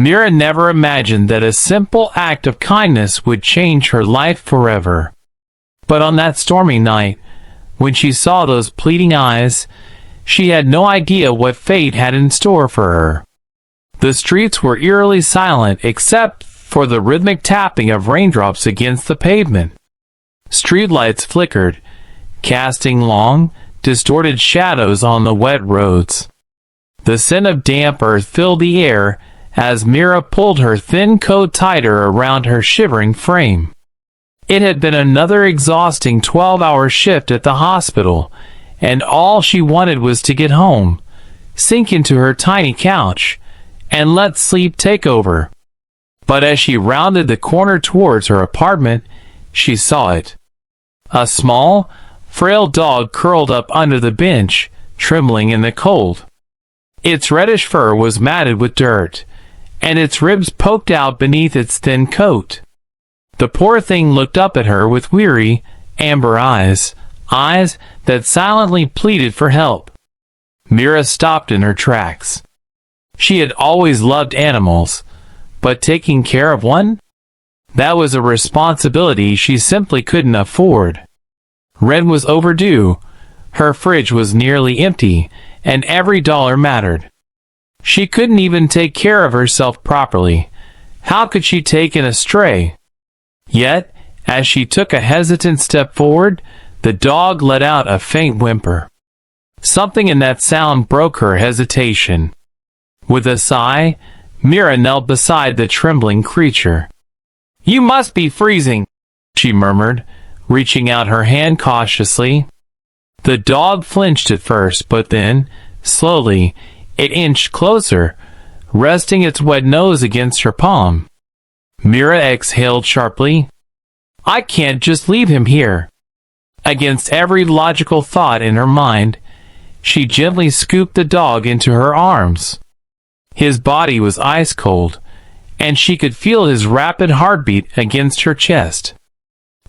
Mira never imagined that a simple act of kindness would change her life forever. But on that stormy night, when she saw those pleading eyes, she had no idea what fate had in store for her. The streets were eerily silent except for the rhythmic tapping of raindrops against the pavement. Streetlights flickered, casting long, distorted shadows on the wet roads. The scent of damp earth filled the air as Mira pulled her thin coat tighter around her shivering frame. It had been another exhausting 12-hour shift at the hospital, and all she wanted was to get home, sink into her tiny couch, and let sleep take over. But as she rounded the corner towards her apartment, she saw it. A small, frail dog curled up under the bench, trembling in the cold. Its reddish fur was matted with dirt, and its ribs poked out beneath its thin coat. The poor thing looked up at her with weary, amber eyes that silently pleaded for help. Mira stopped in her tracks. She had always loved animals, but taking care of one? That was a responsibility she simply couldn't afford. Rent was overdue, her fridge was nearly empty, and every dollar mattered. She couldn't even take care of herself properly. How could she take in a stray? Yet, as she took a hesitant step forward, the dog let out a faint whimper. Something in that sound broke her hesitation. With a sigh, Mira knelt beside the trembling creature. "You must be freezing," she murmured, reaching out her hand cautiously. The dog flinched at first, but then, slowly, it inched closer, resting its wet nose against her palm. Mira exhaled sharply. "I can't just leave him here." Against every logical thought in her mind, she gently scooped the dog into her arms. His body was ice cold, and she could feel his rapid heartbeat against her chest.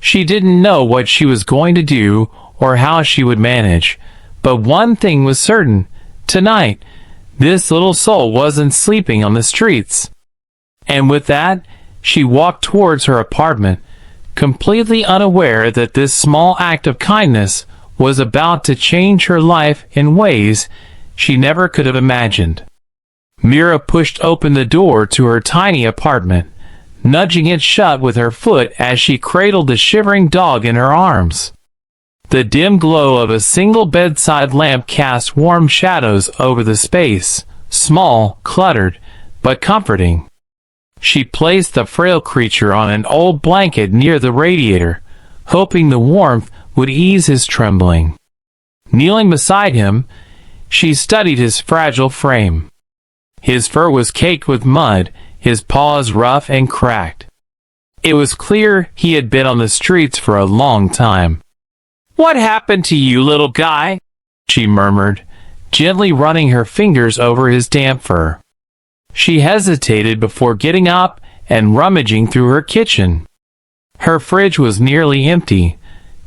She didn't know what she was going to do or how she would manage, but one thing was certain: tonight, this little soul wasn't sleeping on the streets. And with that, she walked towards her apartment, completely unaware that this small act of kindness was about to change her life in ways she never could have imagined. Mira pushed open the door to her tiny apartment, nudging it shut with her foot as she cradled the shivering dog in her arms. The dim glow of a single bedside lamp cast warm shadows over the space, small, cluttered, but comforting. She placed the frail creature on an old blanket near the radiator, hoping the warmth would ease his trembling. Kneeling beside him, she studied his fragile frame. His fur was caked with mud, his paws rough and cracked. It was clear he had been on the streets for a long time. "What happened to you, little guy?" she murmured, gently running her fingers over his damp fur. She hesitated before getting up and rummaging through her kitchen. Her fridge was nearly empty,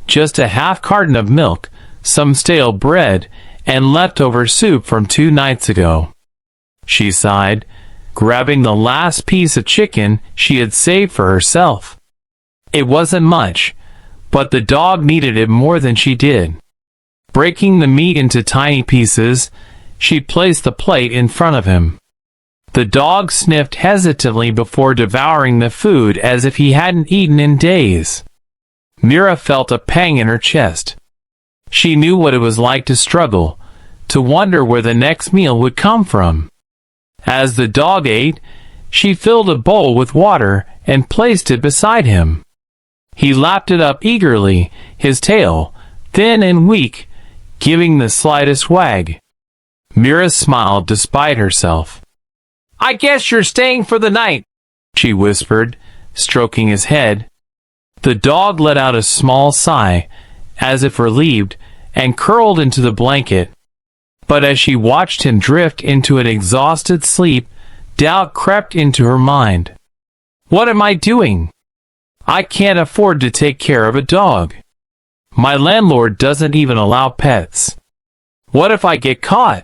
just a half carton of milk, some stale bread, and leftover soup from 2 nights ago. She sighed, grabbing the last piece of chicken she had saved for herself. It wasn't much, but the dog needed it more than she did. Breaking the meat into tiny pieces, she placed the plate in front of him. The dog sniffed hesitantly before devouring the food as if he hadn't eaten in days. Mira felt a pang in her chest. She knew what it was like to struggle, to wonder where the next meal would come from. As the dog ate, she filled a bowl with water and placed it beside him. He lapped it up eagerly, his tail, thin and weak, giving the slightest wag. Mira smiled despite herself. "I guess you're staying for the night," she whispered, stroking his head. The dog let out a small sigh, as if relieved, and curled into the blanket. But as she watched him drift into an exhausted sleep, doubt crept into her mind. "What am I doing? I can't afford to take care of a dog. My landlord doesn't even allow pets. What if I get caught?"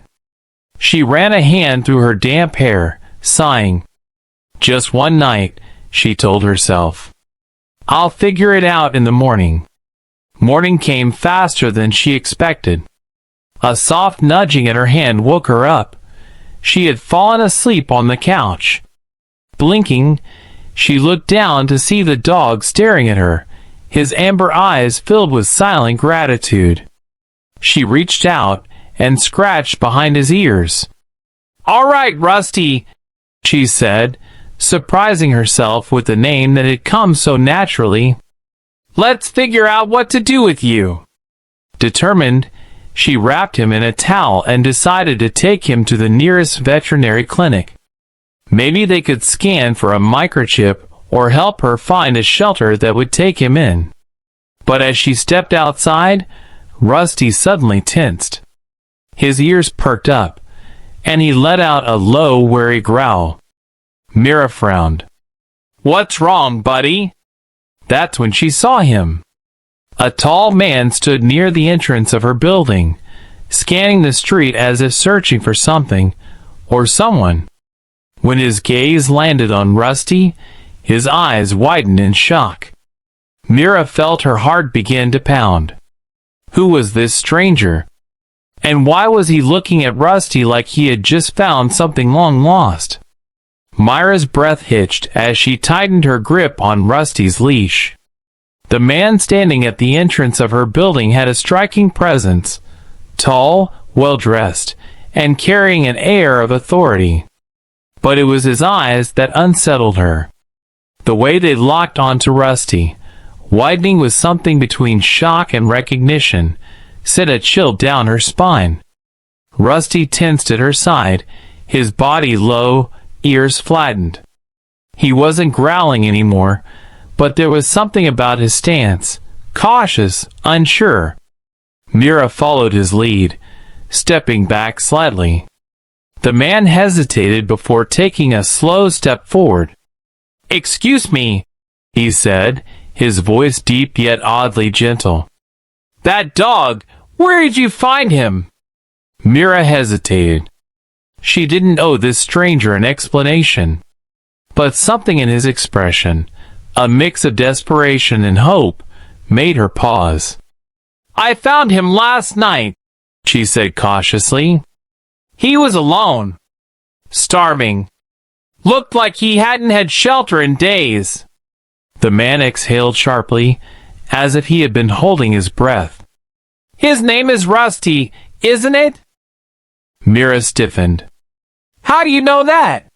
She ran a hand through her damp hair, sighing. Just one night, she told herself. I'll figure it out in the morning. Morning came faster than she expected. A soft nudging at her hand woke her up. She had fallen asleep on the couch. Blinking, she looked down to see the dog staring at her, his amber eyes filled with silent gratitude. She reached out and scratched behind his ears. "All right, Rusty," she said, surprising herself with the name that had come so naturally. "Let's figure out what to do with you." Determined, she wrapped him in a towel and decided to take him to the nearest veterinary clinic. Maybe they could scan for a microchip or help her find a shelter that would take him in. But as she stepped outside, Rusty suddenly tensed. His ears perked up, and he let out a low, wary growl. Mira frowned. "What's wrong, buddy?" That's when she saw him. A tall man stood near the entrance of her building, scanning the street as if searching for something or someone. When his gaze landed on Rusty, his eyes widened in shock. Mira felt her heart begin to pound. Who was this stranger? And why was he looking at Rusty like he had just found something long lost? Mira's breath hitched as she tightened her grip on Rusty's leash. The man standing at the entrance of her building had a striking presence, tall, well-dressed, and carrying an air of authority. But it was his eyes that unsettled her. The way they locked onto Rusty, widening with something between shock and recognition, sent a chill down her spine. Rusty tensed at her side, his body low, ears flattened. He wasn't growling anymore, but there was something about his stance, cautious, unsure. Mira followed his lead, stepping back slightly. The man hesitated before taking a slow step forward. "Excuse me," he said, his voice deep yet oddly gentle. "That dog, where did you find him?" Mira hesitated. She didn't owe this stranger an explanation. But something in his expression, a mix of desperation and hope, made her pause. "I found him last night," she said cautiously. "He was alone. Starving. Looked like he hadn't had shelter in days." The man exhaled sharply, as if he had been holding his breath. "His name is Rusty, isn't it?" Mira stiffened. "How do you know that?"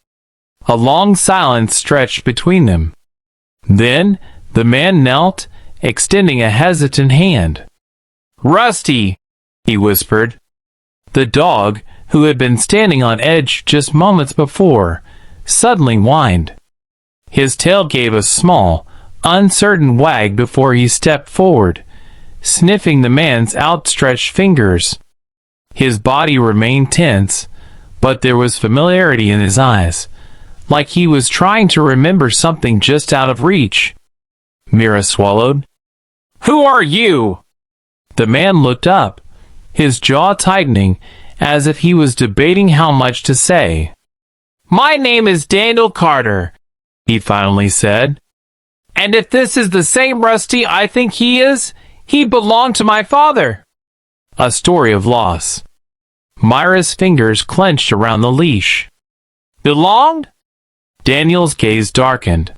A long silence stretched between them. Then the man knelt, extending a hesitant hand. "Rusty," he whispered. The dog, who had been standing on edge just moments before, suddenly whined. His tail gave a small, uncertain wag before he stepped forward, sniffing the man's outstretched fingers. His body remained tense, but there was familiarity in his eyes, like he was trying to remember something just out of reach. Mira swallowed. "Who are you?" The man looked up, his jaw tightening as if he was debating how much to say. "My name is Daniel Carter," he finally said. "And if this is the same Rusty I think he is, he belonged to my father." A story of loss. Mira's fingers clenched around the leash. "Belonged?" Daniel's gaze darkened.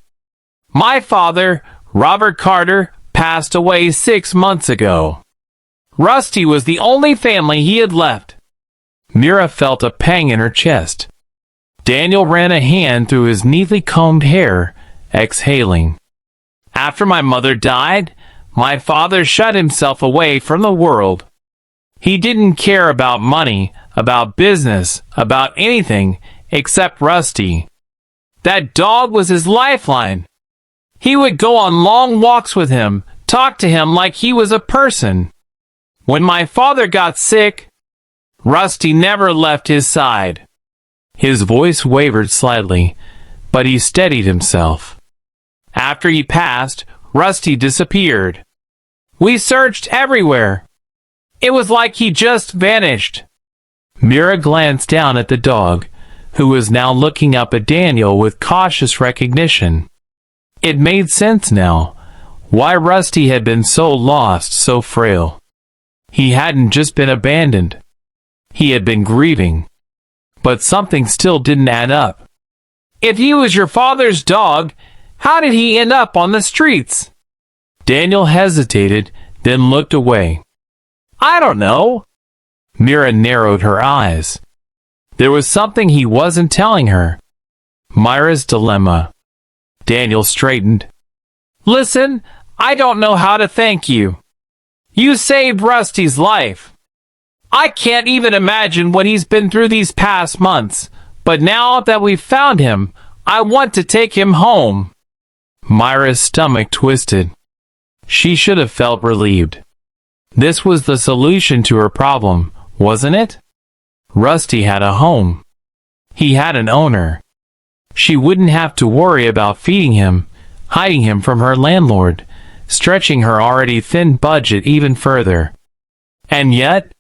"My father, Robert Carter, passed away 6 months ago. Rusty was the only family he had left." Mira felt a pang in her chest. Daniel ran a hand through his neatly combed hair, exhaling. "After my mother died, my father shut himself away from the world. He didn't care about money, about business, about anything except Rusty. That dog was his lifeline. He would go on long walks with him, talk to him like he was a person. When my father got sick, Rusty never left his side." His voice wavered slightly, but he steadied himself. "After he passed, Rusty disappeared. We searched everywhere. It was like he just vanished." Mira glanced down at the dog, who was now looking up at Daniel with cautious recognition. It made sense now, why Rusty had been so lost, so frail. He hadn't just been abandoned. He had been grieving. But something still didn't add up. If he was your father's dog, how did he end up on the streets? Daniel hesitated, then looked away. I don't know. Mira narrowed her eyes. There was something he wasn't telling her. Myra's dilemma. Daniel straightened. Listen, I don't know how to thank you. You saved Rusty's life. I can't even imagine what he's been through these past months, but now that we've found him, I want to take him home. Myra's stomach twisted. She should have felt relieved. This was the solution to her problem, wasn't it? Rusty had a home. He had an owner. She wouldn't have to worry about feeding him, hiding him from her landlord, stretching her already thin budget even further. And yet,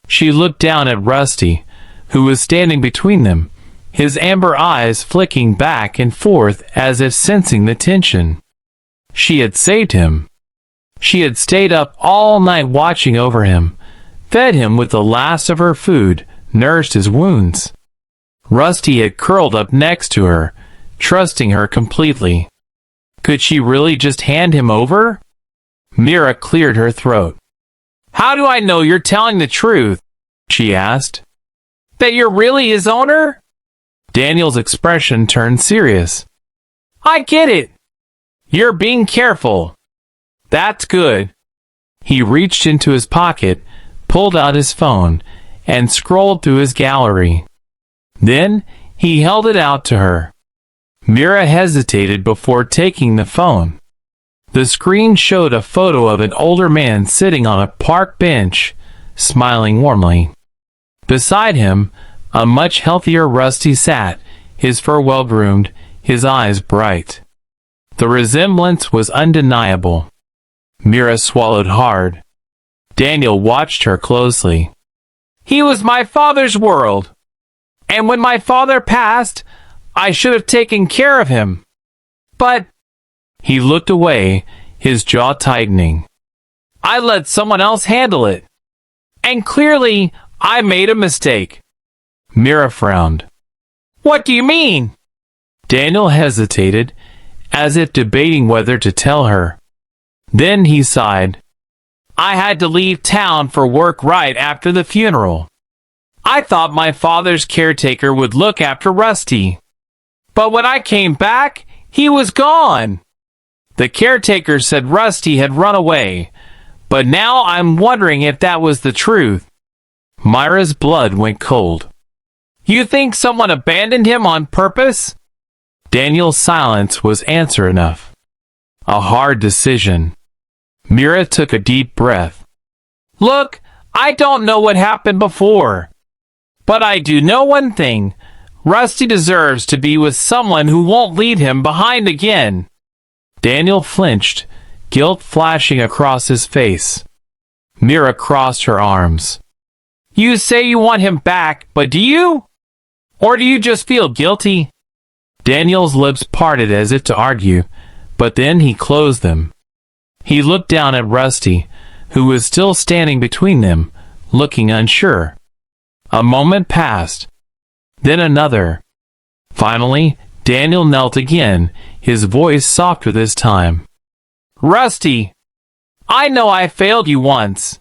she looked down at Rusty, who was standing between them, his amber eyes flicking back and forth as if sensing the tension. She had saved him. She had stayed up all night watching over him, fed him with the last of her food, nursed his wounds. Rusty had curled up next to her, trusting her completely. Could she really just hand him over? Mira cleared her throat. How do I know you're telling the truth? She asked. That you're really his owner? Daniel's expression turned serious. I get it. You're being careful. That's good. He reached into his pocket, pulled out his phone, and scrolled through his gallery. Then he held it out to her. Mira hesitated before taking the phone. The screen showed a photo of an older man sitting on a park bench, smiling warmly. Beside him, a much healthier Rusty sat, his fur well-groomed, his eyes bright. The resemblance was undeniable. Mira swallowed hard. Daniel watched her closely. He was my father's world. And when my father passed, I should have taken care of him. But he looked away, his jaw tightening. I let someone else handle it. And clearly, I made a mistake. Mira frowned. What do you mean? Daniel hesitated, as if debating whether to tell her. Then he sighed. I had to leave town for work right after the funeral. I thought my father's caretaker would look after Rusty. But when I came back, he was gone. The caretaker said Rusty had run away, but now I'm wondering if that was the truth. Myra's blood went cold. You think someone abandoned him on purpose? Daniel's silence was answer enough. A hard decision. Mira took a deep breath. Look, I don't know what happened before. But I do know one thing. Rusty deserves to be with someone who won't leave him behind again. Daniel flinched, guilt flashing across his face. Mira crossed her arms. You say you want him back, but do you? Or do you just feel guilty? Daniel's lips parted as if to argue, but then he closed them. He looked down at Rusty, who was still standing between them, looking unsure. A moment passed. Then another. Finally, Daniel knelt again, his voice softer this time. Rusty, I know I failed you once,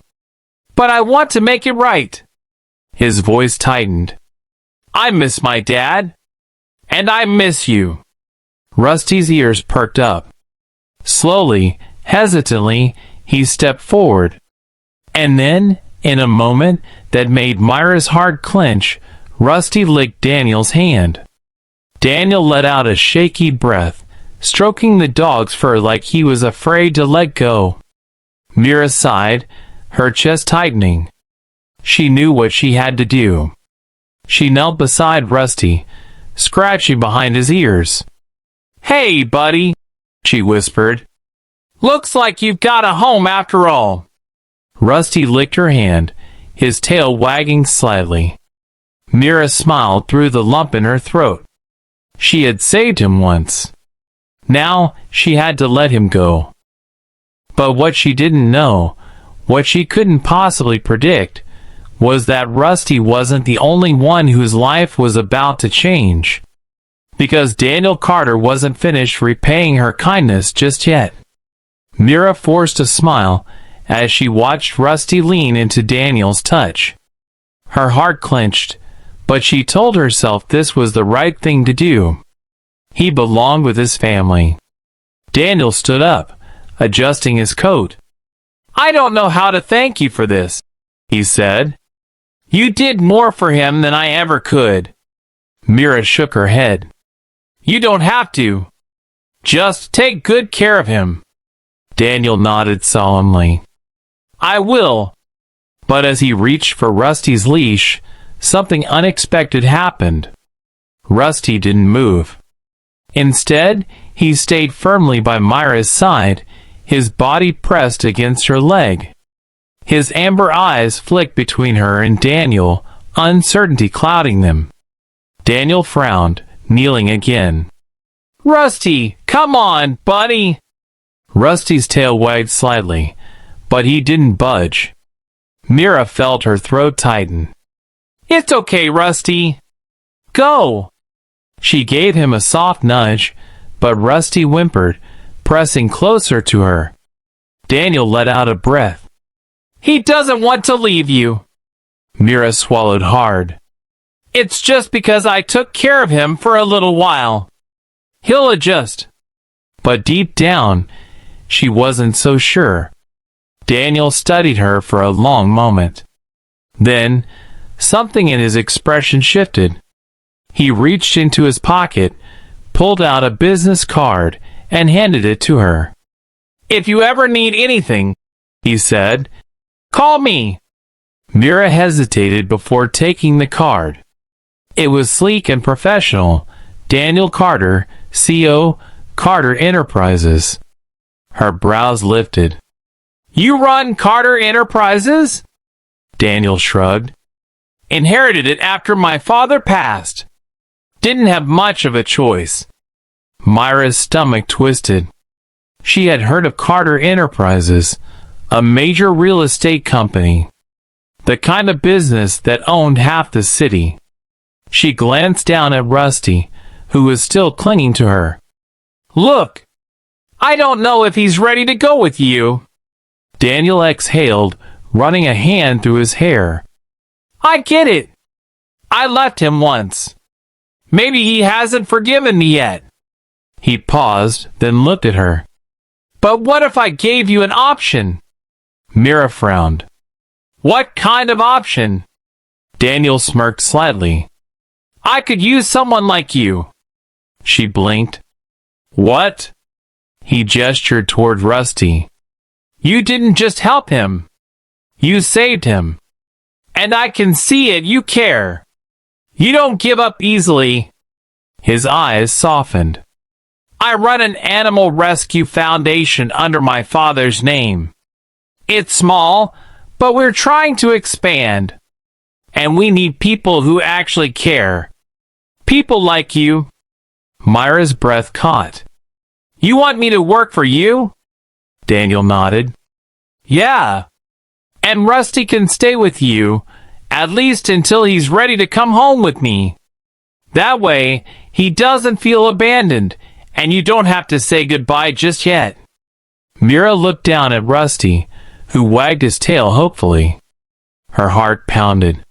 but I want to make it right. His voice tightened. I miss my dad, and I miss you. Rusty's ears perked up. Slowly, hesitantly, he stepped forward. And then, in a moment that made Myra's heart clench, Rusty licked Daniel's hand. Daniel let out a shaky breath, stroking the dog's fur like he was afraid to let go. Mira sighed, her chest tightening. She knew what she had to do. She knelt beside Rusty, scratching behind his ears. Hey, buddy, she whispered. Looks like you've got a home after all. Rusty licked her hand, his tail wagging slightly. Mira smiled through the lump in her throat. She had saved him once. Now she had to let him go. But what she didn't know, what she couldn't possibly predict, was that Rusty wasn't the only one whose life was about to change. Because Daniel Carter wasn't finished repaying her kindness just yet. Mira forced a smile as she watched Rusty lean into Daniel's touch. Her heart clenched, but she told herself this was the right thing to do. He belonged with his family. Daniel stood up, adjusting his coat. "I don't know how to thank you for this," he said. "You did more for him than I ever could." Mira shook her head. "You don't have to. Just take good care of him." Daniel nodded solemnly. "I will." But as he reached for Rusty's leash, something unexpected happened. Rusty didn't move. Instead, he stayed firmly by Myra's side, his body pressed against her leg. His amber eyes flicked between her and Daniel, uncertainty clouding them. Daniel frowned, kneeling again. "Rusty, come on, buddy!" Rusty's tail wagged slightly, but he didn't budge. Mira felt her throat tighten. "It's okay, Rusty. Go!" She gave him a soft nudge, but Rusty whimpered, pressing closer to her. Daniel let out a breath. "He doesn't want to leave you." Mira swallowed hard. "It's just because I took care of him for a little while. He'll adjust." But deep down, she wasn't so sure. Daniel studied her for a long moment. Then, something in his expression shifted. He reached into his pocket, pulled out a business card, and handed it to her. "If you ever need anything," he said, "call me." Mira hesitated before taking the card. It was sleek and professional. Daniel Carter, C.O., Carter Enterprises. Her brows lifted. "You run Carter Enterprises?" Daniel shrugged. "Inherited it after my father passed. Didn't have much of a choice." Myra's stomach twisted. She had heard of Carter Enterprises, a major real estate company. The kind of business that owned half the city. She glanced down at Rusty, who was still clinging to her. "Look, I don't know if he's ready to go with you." Daniel exhaled, running a hand through his hair. "I get it. I left him once. Maybe he hasn't forgiven me yet." He paused, then looked at her. "But what if I gave you an option?" Mira frowned. "What kind of option?" Daniel smirked slightly. "I could use someone like you." She blinked. "What?" He gestured toward Rusty. "You didn't just help him. You saved him. And I can see it, you care. You don't give up easily." His eyes softened. "I run an animal rescue foundation under my father's name. It's small, but we're trying to expand. And we need people who actually care. People like you." Myra's breath caught. "You want me to work for you?" Daniel nodded. "Yeah. And Rusty can stay with you, at least until he's ready to come home with me. That way, he doesn't feel abandoned, and you don't have to say goodbye just yet." Mira looked down at Rusty, who wagged his tail hopefully. Her heart pounded.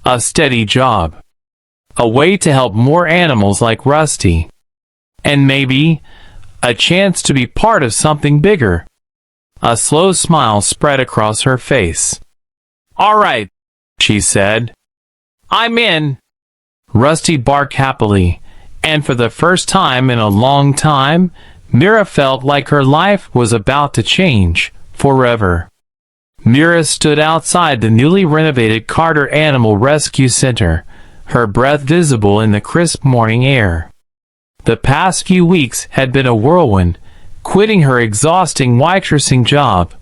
A steady job. A way to help more animals like Rusty. And maybe a chance to be part of something bigger. A slow smile spread across her face. "All right," she said. "I'm in." Rusty barked happily, and for the first time in a long time, Mira felt like her life was about to change, forever. Mira stood outside the newly renovated Carter Animal Rescue Center, her breath visible in the crisp morning air. The past few weeks had been a whirlwind, quitting her exhausting waitressing job,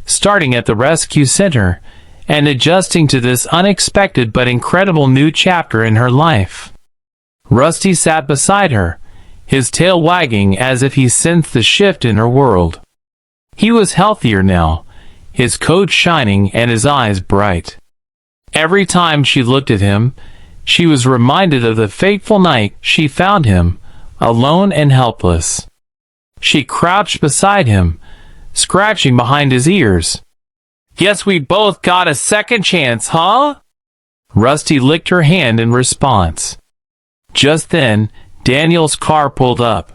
starting at the rescue center, and adjusting to this unexpected but incredible new chapter in her life. Rusty sat beside her, his tail wagging as if he sensed the shift in her world. He was healthier now, his coat shining and his eyes bright. Every time she looked at him, she was reminded of the fateful night she found him, alone and helpless. She crouched beside him, scratching behind his ears. "Guess we both got a second chance, huh?" Rusty licked her hand in response. Just then, Daniel's car pulled up.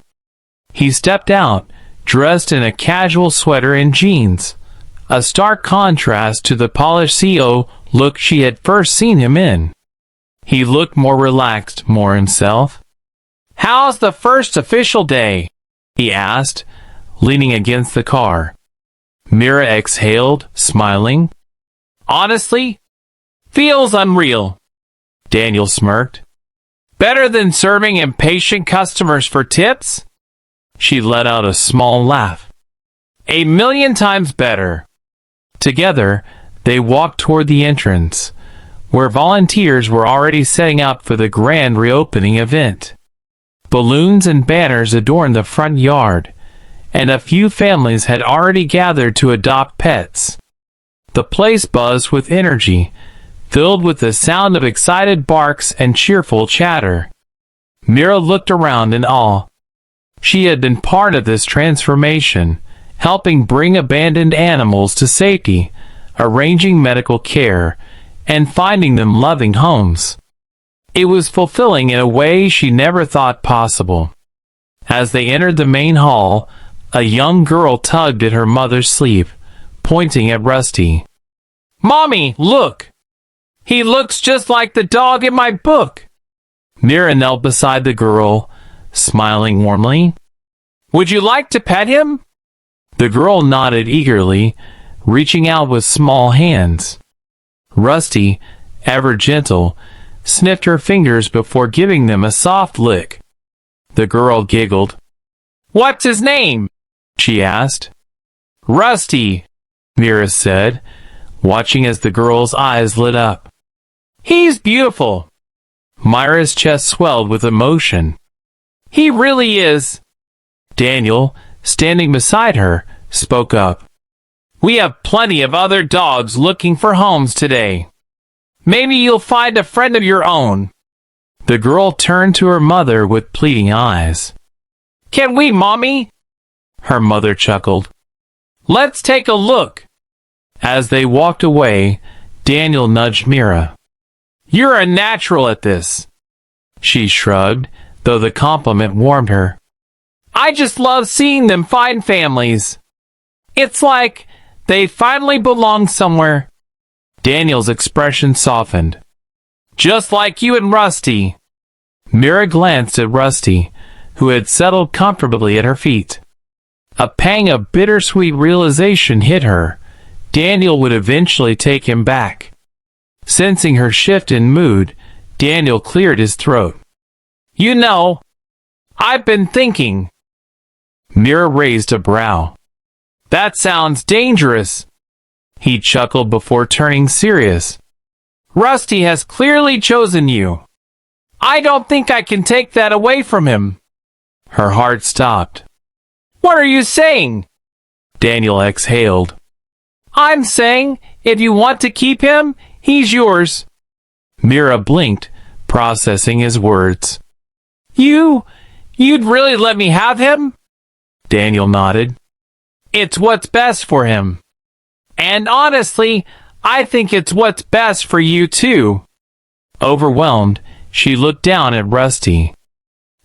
He stepped out, dressed in a casual sweater and jeans, a stark contrast to the polished CEO look she had first seen him in. He looked more relaxed, more himself. "How's the first official day?" he asked, leaning against the car. Mira exhaled, smiling. "Honestly, feels unreal." Daniel smirked. "Better than serving impatient customers for tips?" She let out a small laugh. "A million times better." Together, they walked toward the entrance, where volunteers were already setting up for the grand reopening event. Balloons and banners adorned the front yard, and a few families had already gathered to adopt pets. The place buzzed with energy, filled with the sound of excited barks and cheerful chatter. Mira looked around in awe. She had been part of this transformation, helping bring abandoned animals to safety, arranging medical care, and finding them loving homes. It was fulfilling in a way she never thought possible. As they entered the main hall, a young girl tugged at her mother's sleeve, pointing at Rusty. "Mommy, look! He looks just like the dog in my book." Mira knelt beside the girl, smiling warmly. "Would you like to pet him?" The girl nodded eagerly, reaching out with small hands. Rusty, ever gentle, sniffed her fingers before giving them a soft lick. The girl giggled. "What's his name?" she asked. "Rusty," Mira said, watching as the girl's eyes lit up. "He's beautiful." Myra's chest swelled with emotion. "He really is." Daniel, standing beside her, spoke up. "We have plenty of other dogs looking for homes today. Maybe you'll find a friend of your own." The girl turned to her mother with pleading eyes. "Can we, Mommy?" Her mother chuckled. "Let's take a look." As they walked away, Daniel nudged Mira. "You're a natural at this." She shrugged, though the compliment warmed her. "I just love seeing them find families. It's like they finally belong somewhere." Daniel's expression softened. "Just like you and Rusty." Mira glanced at Rusty, who had settled comfortably at her feet. A pang of bittersweet realization hit her. Daniel would eventually take him back. Sensing her shift in mood, Daniel cleared his throat. "You know, I've been thinking." Mira raised a brow. "That sounds dangerous." He chuckled before turning serious. "Rusty has clearly chosen you. I don't think I can take that away from him." Her heart stopped. "What are you saying?" Daniel exhaled. "I'm saying, if you want to keep him, he's yours." Mira blinked, processing his words. You'd really let me have him?" Daniel nodded. "It's what's best for him. And honestly, I think it's what's best for you too." Overwhelmed, she looked down at Rusty.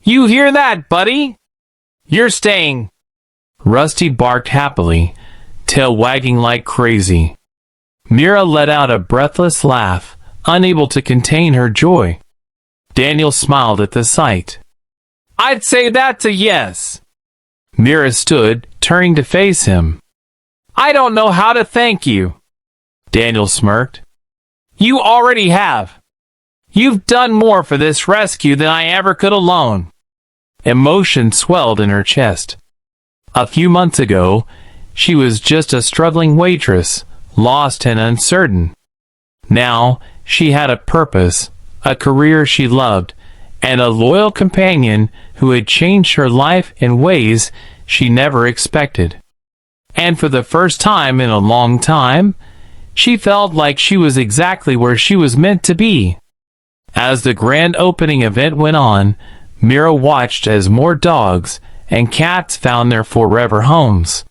"You hear that, buddy? You're staying." Rusty barked happily, tail wagging like crazy. Mira let out a breathless laugh, unable to contain her joy. Daniel smiled at the sight. "I'd say that's a yes." Mira stood, turning to face him. "I don't know how to thank you." Daniel smirked. "You already have. You've done more for this rescue than I ever could alone." Emotion swelled in her chest. A few months ago, she was just a struggling waitress, lost and uncertain. Now she had a purpose, a career she loved, and a loyal companion who had changed her life in ways she never expected. And for the first time in a long time, she felt like she was exactly where she was meant to be. As the grand opening event went on, Mira watched as more dogs and cats found their forever homes.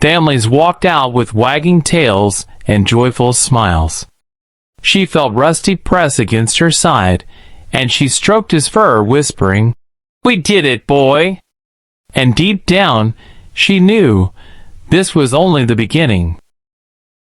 Families walked out with wagging tails and joyful smiles. She felt Rusty press against her side, and she stroked his fur, whispering, "We did it, boy!" And deep down, she knew this was only the beginning.